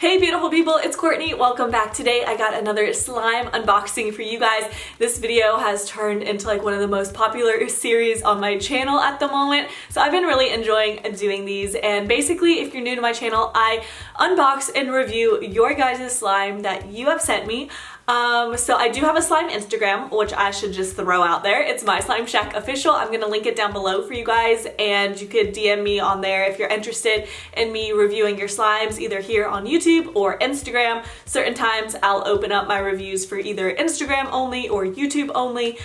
Hey beautiful people, it's Courtney. Welcome back. Today I got another slime unboxing for you guys. This video has turned into like one of the most popular series on my channel at the moment. So I've been really enjoying doing these, and basically if you're new to my channel, I unbox and review your guys' slime that you have sent me. So I do have a slime Instagram, which I should just throw out there. It's My Slime Shack Official. I'm gonna link it down below for you guys, and you could DM me on there if you're interested in me reviewing your slimes, either here on YouTube or Instagram. Certain times I'll open up my reviews for either Instagram only or YouTube only.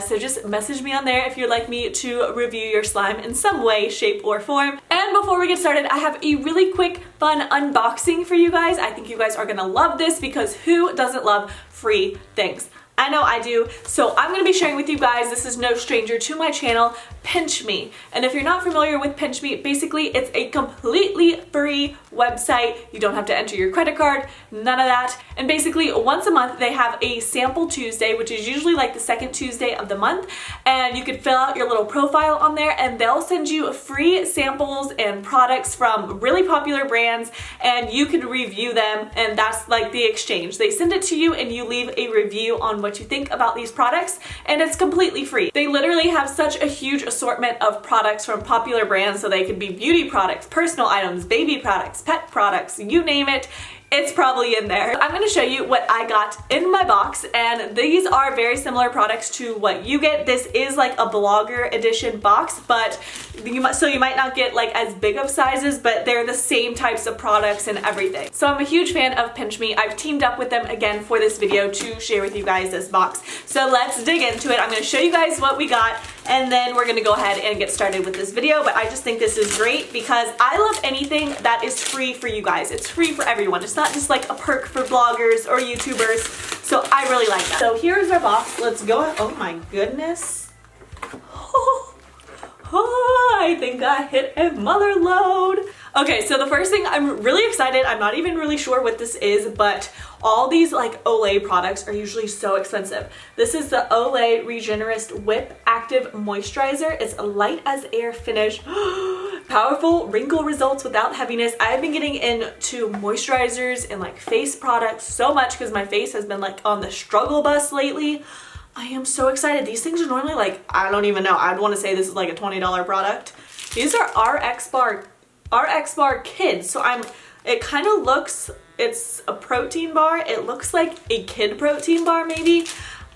So just message me on there if you'd like me to review your slime in some way, shape, or form. And before we get started, I have a really quick, fun unboxing for you guys. I think you guys are gonna love this because who doesn't love free things? I know I do. So I'm gonna be sharing with you guys, this is no stranger to my channel, Pinch Me. And if you're not familiar with Pinch Me, basically it's a completely free website. You don't have to enter your credit card, none of that. And basically once a month they have a sample Tuesday, which is usually like the second Tuesday of the month. And you could fill out your little profile on there and they'll send you free samples and products from really popular brands, and you can review them, and that's like the exchange. They send it to you and you leave a review on what you think about these products, and it's completely free. They literally have such a huge assortment of products from popular brands, so they could be beauty products, personal items, baby products, pet products, you name it. It's probably in there. I'm gonna show you what I got in my box, and these are very similar products to what you get. This is like a blogger edition box, but you might not get like as big of sizes, but they're the same types of products and everything. So I'm a huge fan of Pinch Me. I've teamed up with them again for this video to share with you guys this box. So let's dig into it. I'm gonna show you guys what we got, and then we're gonna go ahead and get started with this video. But I just think this is great because I love anything that is free for you guys. It's free for everyone. It's not just like a perk for bloggers or YouTubers. So I really like that. So here's our box. Let's go. Oh my goodness. I think I hit a mother load. Okay, so the first thing, I'm really excited. I'm not even really sure what this is, but all these like Olay products are usually so expensive. This is the Olay Regenerist Whip Active Moisturizer. It's a light as air finish. Powerful wrinkle results without heaviness. I've been getting into moisturizers and like face products so much because my face has been like on the struggle bus lately. I am so excited. These things are normally like, I don't even know. I'd want to say this is like a $20 product. These are RX Bar Kids. So it kind of looks, it's a protein bar. It looks like a kid protein bar maybe.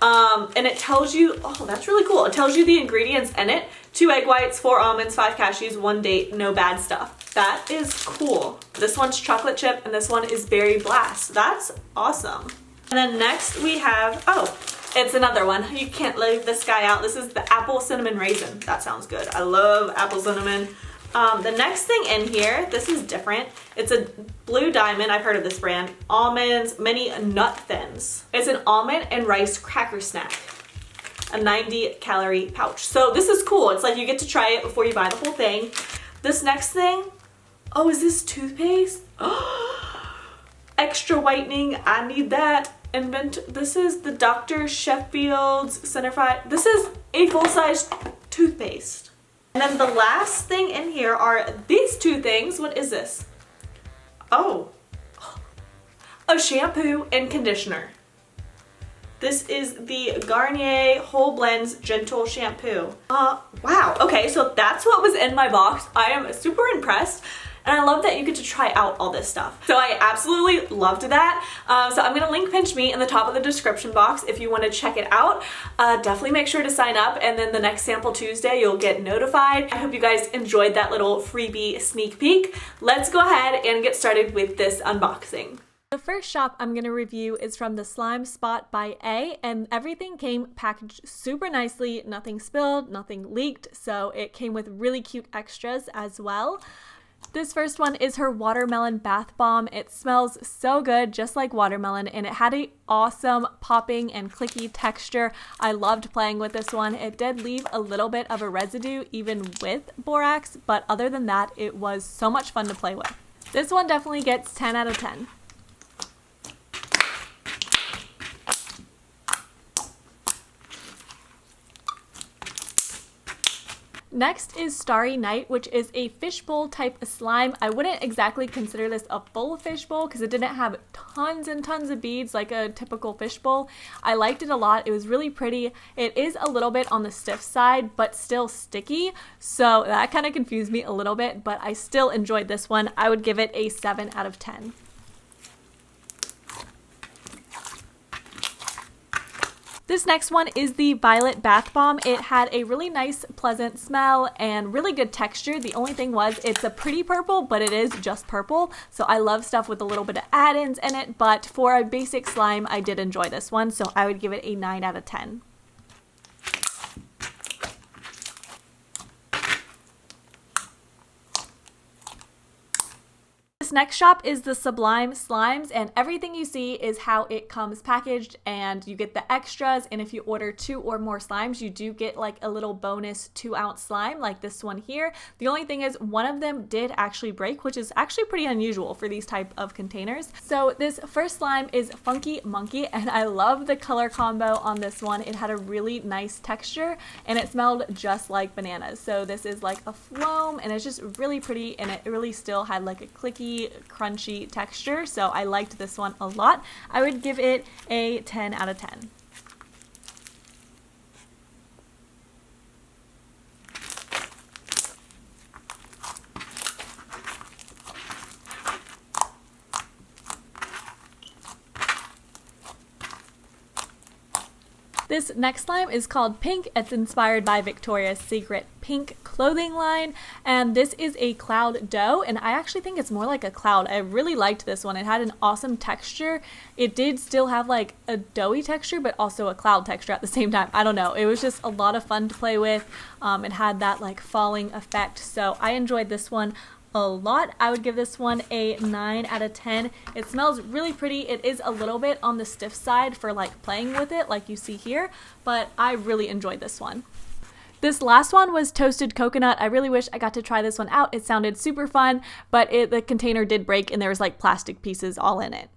And it tells you, oh, that's really cool. It tells you the ingredients in it. 2 egg whites, 4 almonds, 5 cashews, 1 date, no bad stuff. That is cool. This one's chocolate chip and this one is berry blast. That's awesome. And then next we have, oh, it's another one. You can't leave this guy out. This is the apple cinnamon raisin. That sounds good. I love apple cinnamon. The next thing in here, this is different. It's a Blue Diamond. I've heard of this brand. Almonds Mini Nut Thins. It's an almond and rice cracker snack. A 90-calorie pouch. So this is cool. It's like you get to try it before you buy the whole thing. This next thing, oh, is this toothpaste? Extra whitening. I need that. This is the Dr. Sheffield's Centerfied. This is a full-size toothpaste. And then the last thing in here are these two things. What is this? Oh, a shampoo and conditioner. This is the Garnier Whole Blends Gentle Shampoo. Wow. Okay, so that's what was in my box. I am super impressed. And I love that you get to try out all this stuff. So I absolutely loved that. So I'm gonna link Pinch Me in the top of the description box if you wanna check it out. Definitely make sure to sign up, and then the next Sample Tuesday you'll get notified. I hope you guys enjoyed that little freebie sneak peek. Let's go ahead and get started with this unboxing. The first shop I'm going to review is from the Slime Spot by A, and everything came packaged super nicely. Nothing spilled, nothing leaked, so it came with really cute extras as well. This first one is her Watermelon Bath Bomb. It smells so good, just like watermelon, and it had an awesome popping and clicky texture. I loved playing with this one. It did leave a little bit of a residue even with borax, but other than that, it was so much fun to play with. This one definitely gets 10 out of 10. Next is Starry Night, which is a fishbowl type of slime. I wouldn't exactly consider this a full fishbowl because it didn't have tons and tons of beads like a typical fishbowl. I liked it a lot. It was really pretty. It is a little bit on the stiff side, but still sticky. So that kind of confused me a little bit, but I still enjoyed this one. I would give it a 7 out of 10. This next one is the Violet Bath Bomb. It had a really nice, pleasant smell and really good texture. The only thing was it's a pretty purple, but it is just purple. So I love stuff with a little bit of add-ins in it, but for a basic slime, I did enjoy this one. So I would give it a 9 out of 10. This next shop is the Sublime Slimes, and everything you see is how it comes packaged, and you get the extras, and if you order 2 or more slimes, you do get like a little bonus 2-ounce slime like this one here. The only thing is one of them did actually break, which is actually pretty unusual for these type of containers. So this first slime is Funky Munky, and I love the color combo on this one. It had a really nice texture, and it smelled just like bananas. So this is like a foam, and it's just really pretty, and it really still had like a clicky, crunchy texture, so I liked this one a lot. I would give it a 10 out of 10. This next slime is called Pink. It's inspired by Victoria's Secret pink clothing line, and this is a cloud dough, and I actually think it's more like a cloud. I really liked this one. It had an awesome texture. It did still have like a doughy texture, but also a cloud texture at the same time. I don't know. It was just a lot of fun to play with. It had that like falling effect, so I enjoyed this one a lot. I would give this one a 9 out of 10. It smells really pretty. It is a little bit on the stiff side for like playing with it like you see here, but I really enjoyed this one. This last one was Toasted Coconut. I really wish I got to try this one out. It sounded super fun, but the container did break and there was like plastic pieces all in it.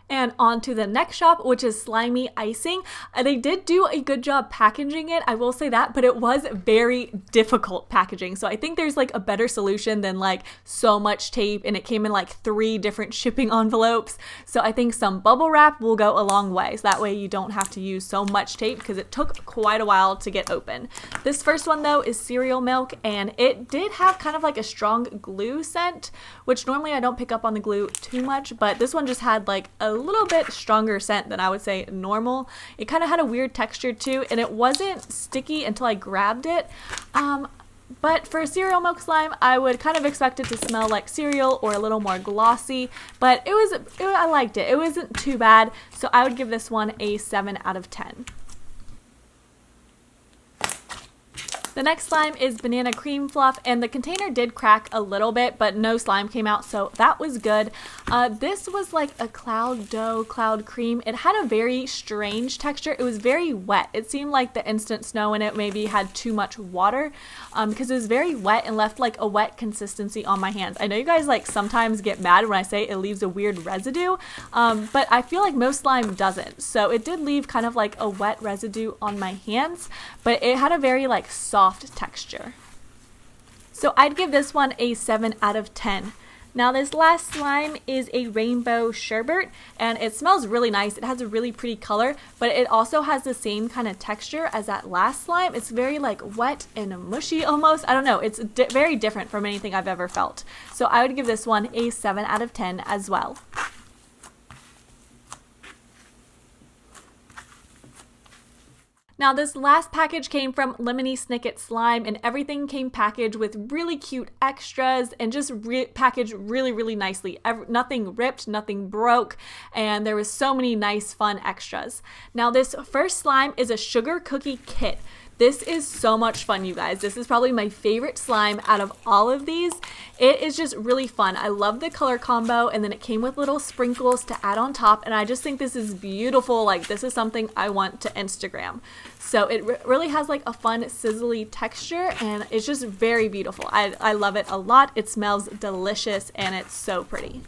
And on to the next shop, which is Slimy Icing. They did do a good job packaging it, I will say that, but it was very difficult packaging. So I think there's like a better solution than like so much tape, and it came in like 3 different shipping envelopes. So I think some bubble wrap will go a long way. So that way you don't have to use so much tape because it took quite a while to get open. This first one though is Cereal Milk, and it did have kind of like a strong glue scent, which normally I don't pick up on the glue too much, but this one just had like a little bit stronger scent than I would say normal. It kind of had a weird texture too, and it wasn't sticky until I grabbed it. But for a cereal milk slime, I would kind of expect it to smell like cereal or a little more glossy, but I liked it. It wasn't too bad, so I would give this one a 7 out of 10. The next slime is Banana Cream Fluff, and the container did crack a little bit, but no slime came out, so that was good. This was like a cloud dough, cloud cream. It had a very strange texture. It was very wet. It seemed like the instant snow in it maybe had too much water because it was very wet and left like a wet consistency on my hands. I know you guys like sometimes get mad when I say it leaves a weird residue, but I feel like most slime doesn't. So it did leave kind of like a wet residue on my hands, but it had a very like soft texture. So I'd give this one a 7 out of 10. Now this last slime is a rainbow sherbet, and it smells really nice. It has a really pretty color, but it also has the same kind of texture as that last slime. It's very like wet and mushy almost. I don't know. It's very different from anything I've ever felt. So I would give this one a 7 out of 10 as well. Now this last package came from Lemony Snicket Slime, and everything came packaged with really cute extras and just packaged really nicely. Nothing ripped, nothing broke, and there was so many nice fun extras. Now this first slime is a sugar cookie kit. This is so much fun, you guys. This is probably my favorite slime out of all of these. It is just really fun. I love the color combo, and then it came with little sprinkles to add on top, and I just think this is beautiful. Like, this is something I want to Instagram. So it really has like a fun sizzly texture, and it's just very beautiful. I love it a lot. It smells delicious, and it's so pretty.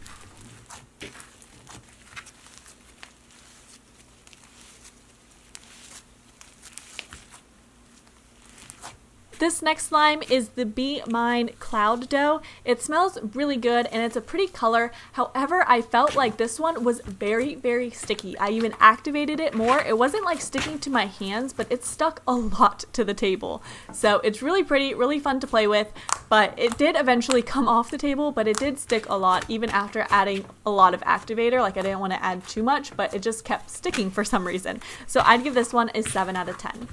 This next slime is the Mine Cloud Doh. It smells really good and it's a pretty color. However, I felt like this one was very, very sticky. I even activated it more. It wasn't like sticking to my hands, but it stuck a lot to the table. So it's really pretty, really fun to play with, but it did eventually come off the table, but it did stick a lot even after adding a lot of activator. Like I didn't want to add too much, but it just kept sticking for some reason. So I'd give this one a 7 out of 10.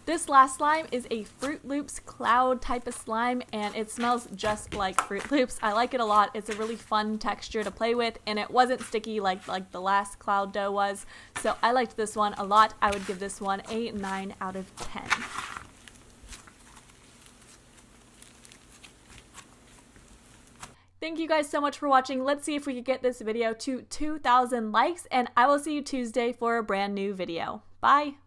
This last slime is a Fruit Loops cloud type of slime, and it smells just like Fruit Loops. I like it a lot. It's a really fun texture to play with, and it wasn't sticky like the last Cloud Dough was. So I liked this one a lot. I would give this one a 9 out of 10. Thank you guys so much for watching. Let's see if we can get this video to 2,000 likes, and I will see you Tuesday for a brand new video. Bye!